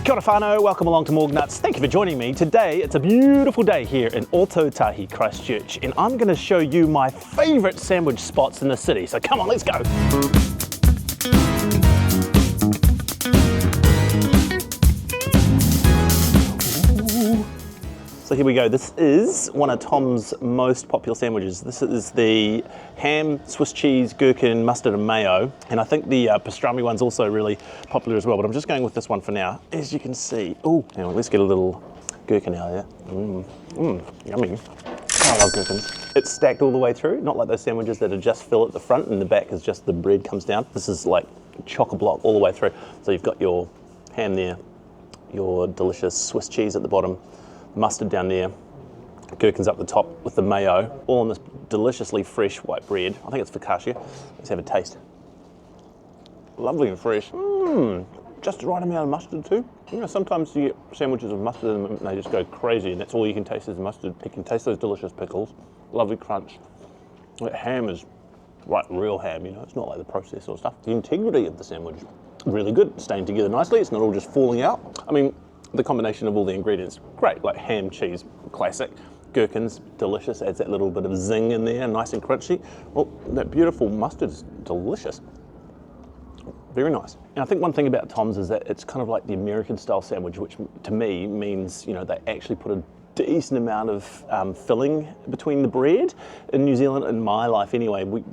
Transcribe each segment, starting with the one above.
Kia ora whānau, welcome along to MorgNuts. Thank you for joining me. Today, it's a beautiful day here in Ōtautahi, Christchurch, and I'm going to show you my favourite sandwich spots in the city. So come on, let's go. So here we go. This is one of Tom's most popular sandwiches. This is the ham, Swiss cheese, gherkin, mustard and mayo. And I think the pastrami one's also really popular as well, but I'm just going with this one for now. As you can see, oh, hang on, let's get a little gherkin out there. Yummy. I love gherkins. It's stacked all the way through, not like those sandwiches that are just fill at the front and the back is just the bread comes down. This is like chock-a-block all the way through. So you've got your ham there, your delicious Swiss cheese at the bottom, mustard down there, gherkins up the top with the mayo, all on this deliciously fresh white bread. I think it's focaccia. Let's have a taste. Lovely and fresh. Just the right amount of mustard too. You know, sometimes you get sandwiches with mustard in them and they just go crazy and that's all you can taste is mustard. You can taste those delicious pickles, lovely crunch. That ham is like real ham, you know, it's not like the processed sort of stuff. The integrity of the sandwich, really good, staying together nicely. It's not all just falling out. I mean, the combination of all the ingredients, great, like ham, cheese, classic. Gherkins, delicious, adds that little bit of zing in there, nice and crunchy. Well, that beautiful mustard's delicious. Very nice. And I think one thing about Tom's is that it's kind of like the American style sandwich, which to me means, you know, they actually put a decent amount of filling between the bread. In New Zealand, in my life anyway, we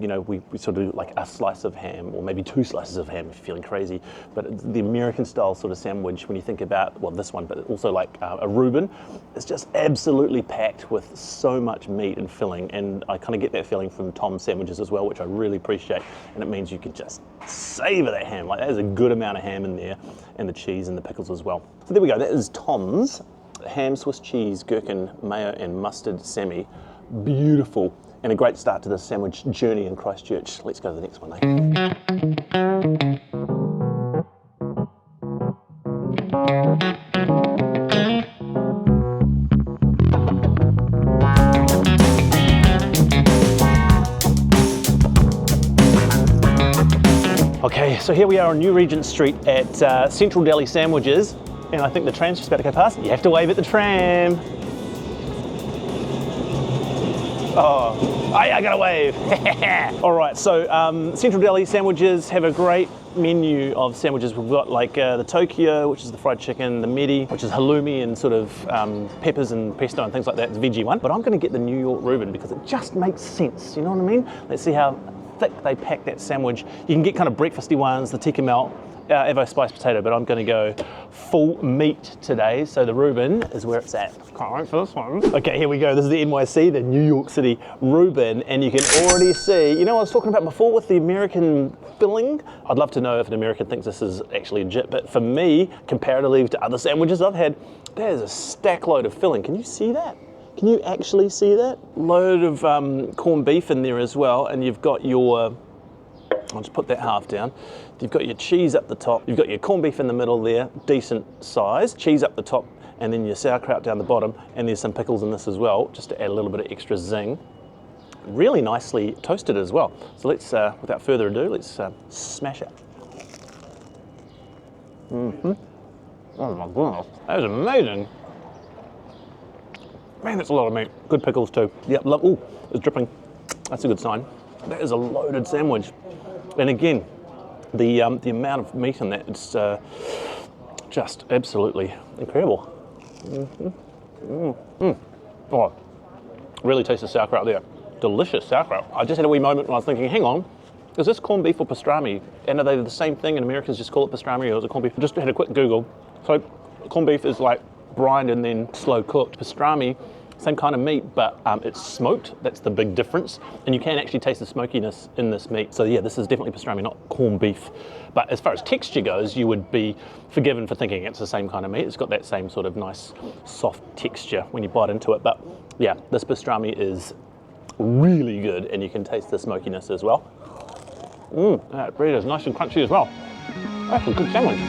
sort of do like a slice of ham or maybe two slices of ham if you're feeling crazy. But the American style sort of sandwich, when you think about, well, this one, but also like a Reuben, it's just absolutely packed with so much meat and filling. And I kind of get that feeling from Tom's sandwiches as well, which I really appreciate. And it means you can just savor that ham. Like there's a good amount of ham in there and the cheese and the pickles as well. So there we go, that is Tom's ham, Swiss cheese, gherkin, mayo and mustard semi. Beautiful and a great start to this sandwich journey in Christchurch. Let's go to the next one, Okay, so here we are on New Regent Street at Central Deli Sandwiches. And I think the tram's just about to go past. You have to wave at the tram. Oh, I gotta wave. All right, so Central Deli Sandwiches have a great menu of sandwiches. We've got like the Tokyo, which is the fried chicken, the Medi, which is halloumi and sort of peppers and pesto and things like that, it's a veggie one. But I'm gonna get the New York Reuben because it just makes sense, you know what I mean? Let's see how thick they pack that sandwich. You can get kind of breakfasty ones, the tikka melt, Evo spiced potato, but I'm going to go full meat today. So the Reuben is where it's at. Can't wait for this one. Okay, here we go. This is the NYC, the New York City Reuben, and you can already see, you know what I was talking about before with the American filling? I'd love to know if an American thinks this is actually legit, but for me, comparatively to other sandwiches I've had, there's a stack load of filling. Can you see that? Can you actually see that? Load of corned beef in there as well, and you've got your, I'll just put that half down. You've got your cheese up the top. You've got your corned beef in the middle there, decent size. Cheese up the top, and then your sauerkraut down the bottom. And there's some pickles in this as well, just to add a little bit of extra zing. Really nicely toasted as well. So let's, without further ado, let's smash it. Oh my goodness, that is amazing. Man, that's a lot of meat. Good pickles too. Yep, ooh, it's dripping. That's a good sign. That is a loaded sandwich. And again, the amount of meat in that, it's just absolutely incredible. Oh, really taste the sauerkraut there. Delicious sauerkraut. I just had a wee moment when I was thinking, hang on, is this corned beef or pastrami? And are they the same thing? And Americans just call it pastrami, or is it corned beef? I just had a quick Google. So corned beef is like brined and then slow cooked. Pastrami, same kind of meat, but it's smoked. That's the big difference. And you can actually taste the smokiness in this meat. So yeah, this is definitely pastrami, not corned beef. But as far as texture goes, you would be forgiven for thinking it's the same kind of meat. It's got that same sort of nice, soft texture when you bite into it. But yeah, this pastrami is really good, and you can taste the smokiness as well. That bread is nice and crunchy as well. That's a good sandwich.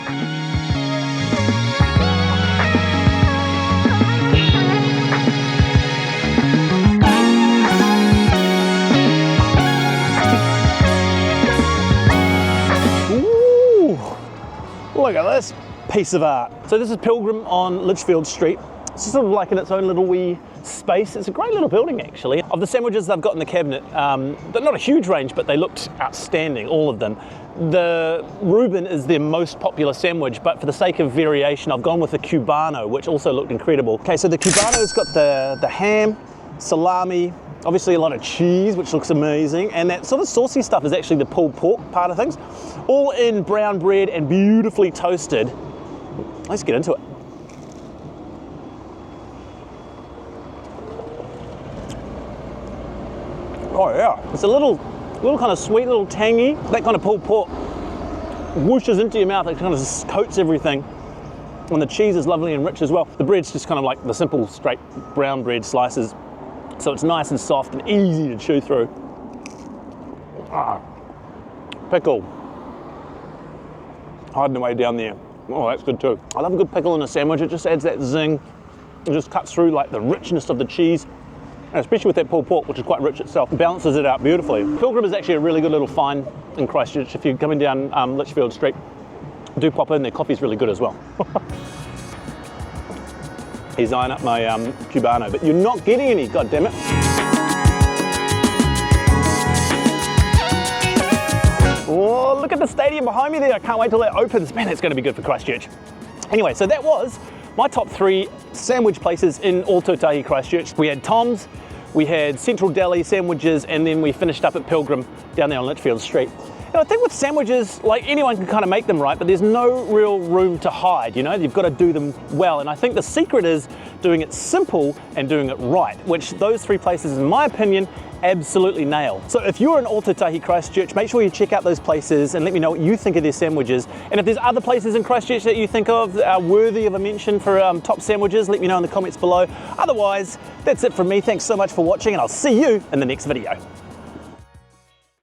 Look at this. piece of art. So this is Pilgrim on Lichfield Street. It's sort of like in its own little wee space. It's a great little building actually. Of the sandwiches they've got in the cabinet, they're not a huge range, but they looked outstanding, all of them. The Reuben is their most popular sandwich, but for the sake of variation, I've gone with the Cubano, which also looked incredible. Okay, so the Cubano's got the ham, salami, obviously a lot of cheese, which looks amazing, and that sort of saucy stuff is actually the pulled pork part of things, all in brown bread and beautifully toasted. Let's get into it. Oh yeah, it's a little kind of sweet, little tangy. That kind of pulled pork whooshes into your mouth. It kind of just coats everything. And the cheese is lovely and rich as well. The bread's just kind of like the simple, straight brown bread slices. So it's nice and soft and easy to chew through. Ah, pickle. Hiding away down there. Oh, that's good too. I love a good pickle in a sandwich. It just adds that zing. It just cuts through like the richness of the cheese. And especially with that pulled pork, which is quite rich itself, balances it out beautifully. Pilgrim is actually a really good little find in Christchurch. If you're coming down Lichfield Street, do pop in. Their coffee's really good as well. He's eyeing up my Cubano, but you're not getting any, God damn it. Oh, look at the stadium behind me there. I can't wait till that opens. Man, that's going to be good for Christchurch. Anyway, so that was my top 3 sandwich places in Ōtautahi, Christchurch. We had Tom's, we had Central Deli sandwiches, and then we finished up at Pilgrim down there on Lichfield Street. And I think with sandwiches, like anyone can kind of make them right, but there's no real room to hide, you know? You've got to do them well. And I think the secret is doing it simple and doing it right, which those 3 places, in my opinion, absolutely nail. So if you're in Ōtautahi, Christchurch, make sure you check out those places and let me know what you think of their sandwiches. And if there's other places in Christchurch that you think of are worthy of a mention for top sandwiches, let me know in the comments below. Otherwise, that's it from me. Thanks so much for watching, and I'll see you in the next video.